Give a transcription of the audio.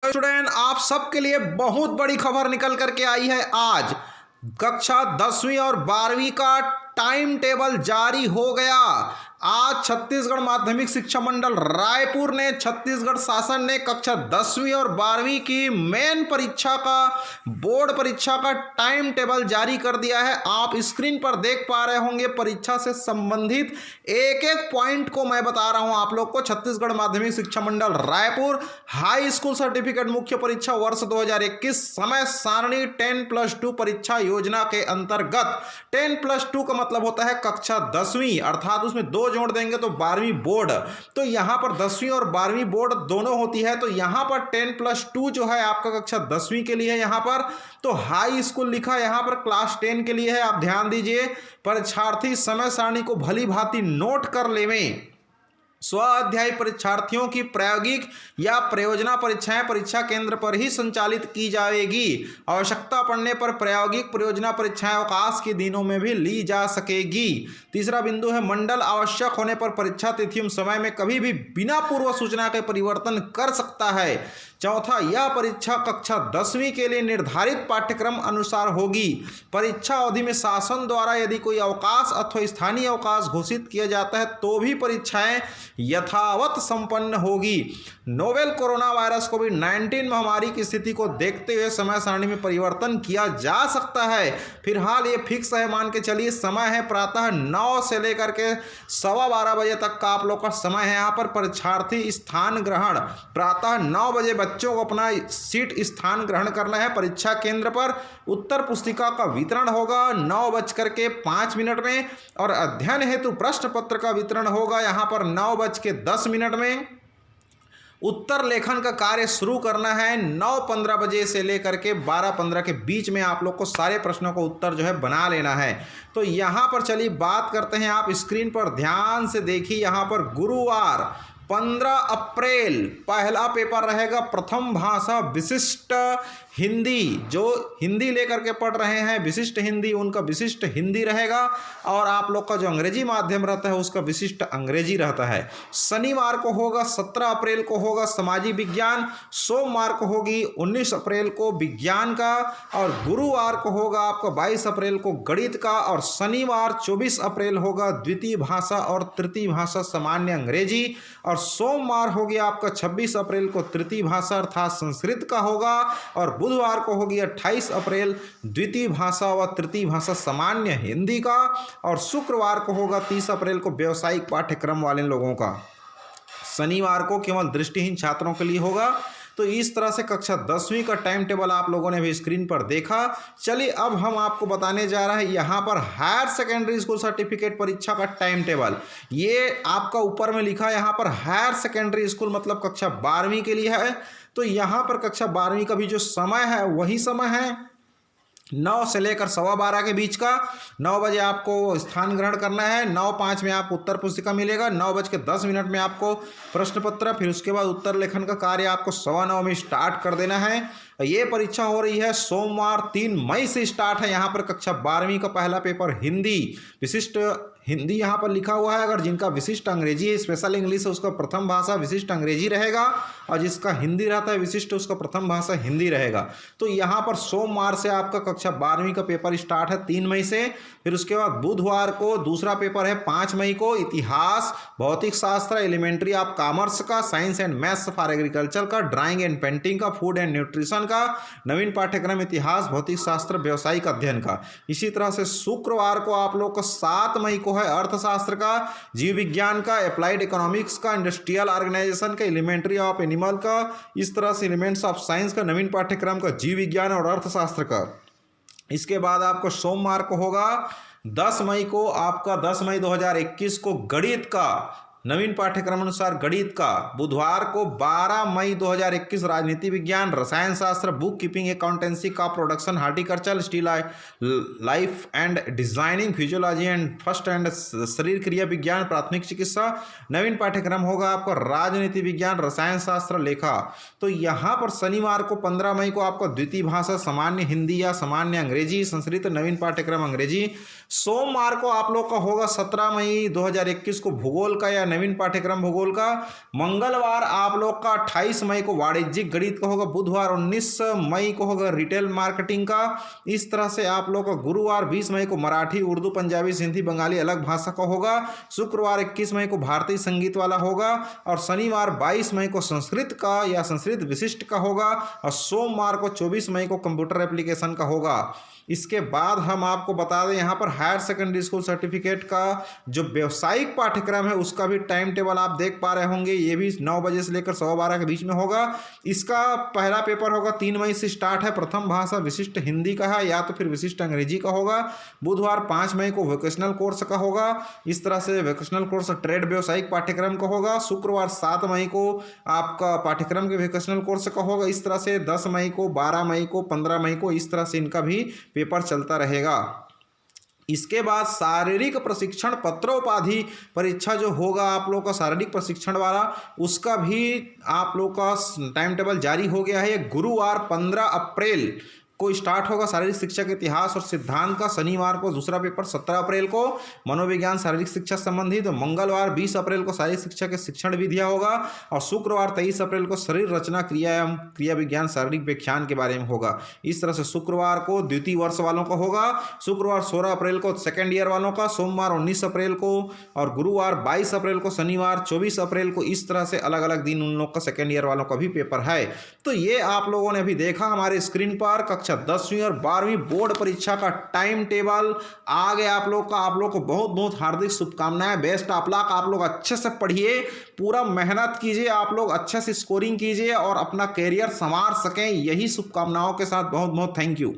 Student, आप सबके लिए बहुत बड़ी खबर निकल करके आई है। आज कक्षा 10वीं और 12वीं का टाइम टेबल जारी हो गया। आज छत्तीसगढ़ माध्यमिक शिक्षा मंडल रायपुर ने, छत्तीसगढ़ शासन ने कक्षा 10वीं और 12वीं की मेन परीक्षा का, बोर्ड परीक्षा का टाइम टेबल जारी कर दिया है। आप स्क्रीन पर देख पा रहे होंगे। परीक्षा से संबंधित एक एक पॉइंट को मैं बता रहा हूं आप लोग को। छत्तीसगढ़ माध्यमिक शिक्षा मंडल रायपुर हाई स्कूल सर्टिफिकेट मुख्य परीक्षा वर्ष 2021 समय सारणी 10+2 परीक्षा योजना के अंतर्गत 10+2 का मतलब होता है कक्षा 10वीं, अर्थात उसमें 2 जोड़ देंगे तो 12वीं बोर्ड। तो यहां पर 10वीं और 12वीं बोर्ड दोनों होती है। तो यहां पर 10+2 जो है आपका कक्षा 10वीं के लिए है। यहां पर तो हाई स्कूल लिखा, यहां पर क्लास 10 के लिए है। आप ध्यान दीजिए, परीक्षार्थी समय सारणी को भली भांति नोट कर लेवें। स्वाध्यायी परीक्षार्थियों की प्रायोगिक या परियोजना परीक्षाएं परीक्षा केंद्र पर ही संचालित की जाएगी। आवश्यकता पड़ने पर प्रायोगिक परियोजना परीक्षाएं अवकाश के दिनों में भी ली जा सकेगी। तीसरा बिंदु है, मंडल आवश्यक होने पर परीक्षा तिथि एवं समय में कभी भी बिना पूर्व सूचना के परिवर्तन कर सकता है। चौथा, यह परीक्षा कक्षा 10वीं के लिए निर्धारित पाठ्यक्रम अनुसार होगी। परीक्षा अवधि में शासन द्वारा यदि कोई अवकाश अथवा स्थानीय अवकाश घोषित किया जाता है तो भी परीक्षाएं यथावत संपन्न होगी। नोवेल कोरोना वायरस कोविड-19 महामारी की स्थिति को देखते हुए समय सारणी में परिवर्तन किया जा सकता है। फिलहाल ये फिक्स है, मान के चलिए। समय है प्रातः 9 से लेकर के 12:15 बजे तक का आप लोग का समय है। यहाँ पर परीक्षार्थी स्थान ग्रहण प्रातः 9 बजे बच्चों को अपना सीट स्थान ग्रहण करना है परीक्षा केंद्र पर। उत्तर पुस्तिका का वितरण होगा 9:05 में और अध्ययन हेतु प्रश्न पत्र का वितरण होगा यहाँ पर 9:10 में। उत्तर लेखन का कार्य शुरू करना है 9:15 बजे से लेकर के 12:15 के बीच में। आप लोग को सारे प्रश्नों को उत्तर जो है बना लेना है। तो यहाँ पर चलिए बात करते हैं। आप स्क्रीन पर ध्यान से देखिए। यहाँ पर गुरुवार 15 अप्रैल पहला पेपर रहेगा, प्रथम भाषा विशिष्ट हिंदी। जो हिंदी लेकर के पढ़ रहे हैं विशिष्ट हिंदी, उनका विशिष्ट हिंदी रहेगा। और आप लोग का जो अंग्रेजी माध्यम रहता है उसका विशिष्ट अंग्रेजी रहता है। शनिवार को होगा 17 अप्रैल को होगा सामाजिक विज्ञान। सोमवार को होगी 19 अप्रैल को विज्ञान का। और गुरुवार को होगा आपका 22 अप्रैल को गणित का। और शनिवार 24 अप्रैल होगा द्वितीय भाषा और तृतीय भाषा सामान्य अंग्रेजी। और सोमवार हो गया आपका 26 अप्रैल को तृतीय भाषा अर्थात संस्कृत का होगा। और बुधवार को होगी 28 अप्रैल द्वितीय भाषा व तृतीय भाषा सामान्य हिंदी का। और शुक्रवार को होगा 30 अप्रैल को व्यावसायिक पाठ्यक्रम वाले लोगों का। शनिवार को केवल दृष्टिहीन छात्रों के लिए होगा। तो इस तरह से कक्षा 10वीं का टाइम टेबल आप लोगों ने भी स्क्रीन पर देखा। चलिए अब हम आपको बताने जा रहे हैं यहाँ पर हायर सेकेंडरी स्कूल सर्टिफिकेट परीक्षा का टाइम टेबल। ये आपका ऊपर में लिखा है यहाँ पर हायर सेकेंडरी स्कूल मतलब कक्षा 12वीं के लिए है। तो यहाँ पर कक्षा 12वीं का भी जो समय है वही समय है 9 से लेकर 12:15 के बीच का। 9 बजे आपको स्थान ग्रहण करना है। 9:05 में आपको उत्तर पुस्तिका मिलेगा। 9:10 में आपको प्रश्न पत्र, फिर उसके बाद उत्तर लेखन का कार्य आपको 9:15 में स्टार्ट कर देना है। ये परीक्षा हो रही है सोमवार 3 मई से स्टार्ट है। यहाँ पर कक्षा 12वीं का पहला पेपर हिंदी विशिष्ट हिंदी यहाँ पर लिखा हुआ है। अगर जिनका विशिष्ट अंग्रेजी स्पेशल इंग्लिश है उसका प्रथम भाषा विशिष्ट अंग्रेजी रहेगा। और जिसका हिंदी रहता है विशिष्ट उसका प्रथम भाषा हिंदी रहेगा। तो यहाँ पर सोमवार से आपका कक्षा 12वीं का पेपर स्टार्ट है 3 मई से। फिर उसके बाद बुधवार को दूसरा पेपर है 5 मई को इतिहास, भौतिक शास्त्र, एलिमेंट्री ऑफ कॉमर्स का, science and maths for agriculture का, ड्राइंग एंड पेंटिंग का, फूड एंड न्यूट्रिशन का, नवीन पाठ्यक्रम इतिहास, भौतिक शास्त्र, व्यावसायिक अध्ययन का। इसी तरह से शुक्रवार को आप लोग को 7 मई को है अर्थशास्त्र का, जीव विज्ञान का, अप्लाइड इकोनॉमिक्स का, इंडस्ट्रियल ऑर्गेनाइजेशन का, एलिमेंट्री ऑफ एनिमल का, इस तरह से एलिमेंट्स ऑफ साइंस का, नवीन पाठ्यक्रम का, जीव विज्ञान और अर्थशास्त्र का। इसके बाद आपको सोमवार को होगा 10 मई को आपका 10 मई 2021 को गणित का नवीन पाठ्यक्रम अनुसार गणित का। बुधवार को 12 मई 2021 राजनीति विज्ञान, रसायन शास्त्र, बुक कीपिंग, अकाउंटेंसी का, production, horticulture, still life and designing, physiology and first and शरीर क्रिया विज्ञान, प्राथमिक चिकित्सा। नवीन पाठ्यक्रम होगा आपका राजनीति विज्ञान, रसायन शास्त्र, लेखा। तो यहाँ पर शनिवार को 15 मई को आपका द्वितीय भाषा सामान्य हिंदी या सामान्य अंग्रेजी, संस्कृत नवीन पाठ्यक्रम अंग्रेजी। सोमवार को आप लोग का होगा 17 मई 2021 को भूगोल का या नवीन पाठ्यक्रम भूगोल का। मंगलवार आप लोग का 28 मई को वाणिज्यिक गणित का होगा। बुधवार 19 मई को होगा रिटेल मार्केटिंग का। इस तरह से आप लोग का गुरुवार 20 मई को मराठी, उर्दू, पंजाबी, सिंधी, बंगाली अलग भाषा का होगा। शुक्रवार 21 मई को भारतीय संगीत वाला होगा और शनिवार 22 मई को संस्कृत का या संस्कृत विशिष्ट का होगा और सोमवार को 24 मई को कंप्यूटर एप्लीकेशन का होगा। इसके बाद हम आपको बता दें यहाँ पर हायर सेकेंडरी स्कूल सर्टिफिकेट का जो व्यावसायिक पाठ्यक्रम है उसका भी टाइम टेबल आप देख पा रहे होंगे। ये भी 9 बजे से लेकर 12:15 के बीच में होगा। इसका पहला पेपर होगा 3 मई से स्टार्ट है। प्रथम भाषा विशिष्ट हिंदी का है या तो फिर विशिष्ट अंग्रेजी का होगा। बुधवार 5 मई को वोकेशनल कोर्स का होगा। इस तरह से वोकेशनल कोर्स ट्रेड व्यावसायिक पाठ्यक्रम का होगा। शुक्रवार 7 मई को आपका पाठ्यक्रम के वोकेशनल कोर्स का होगा। इस तरह से 10 मई को, 12 मई को, 15 मई को इस तरह से इनका भी पेपर चलता रहेगा। इसके बाद शारीरिक प्रशिक्षण पत्रोपाधि परीक्षा जो होगा आप लोग का शारीरिक प्रशिक्षण वाला, उसका भी आप लोग का टाइम टेबल जारी हो गया है। गुरुवार 15 अप्रैल को स्टार्ट होगा शारीरिक शिक्षा के इतिहास और सिद्धांत का। शनिवार को दूसरा पेपर 17 अप्रैल को मनोविज्ञान शारीरिक शिक्षा संबंधी। तो मंगलवार 20 अप्रैल को शारीरिक शिक्षा के शिक्षण विधियाँ होगा और शुक्रवार 23 अप्रैल को शरीर रचना क्रिया एवं क्रिया विज्ञान शारीरिक व्याख्यान के बारे में होगा। इस तरह से शुक्रवार को द्वितीय वर्ष वालों का होगा। शुक्रवार 16 अप्रैल को सेकेंड ईयर वालों का, सोमवार 19 अप्रैल को और गुरुवार 22 अप्रैल को, शनिवार 24 अप्रैल को। इस तरह से अलग अलग दिन उन लोग का सेकेंड ईयर वालों का भी पेपर है। तो ये आप लोगों ने अभी देखा हमारे स्क्रीन पर कक्षा 10वीं और 12वीं बोर्ड परीक्षा का टाइम टेबल आ गया आप लोग का। आप लोग को बहुत बहुत हार्दिक शुभकामनाएं। Best of luck. आप लोग अच्छे से पढ़िए, पूरा मेहनत कीजिए, आप लोग अच्छे से स्कोरिंग कीजिए और अपना कैरियर संवार सकें। यही शुभकामनाओं के साथ बहुत बहुत थैंक यू।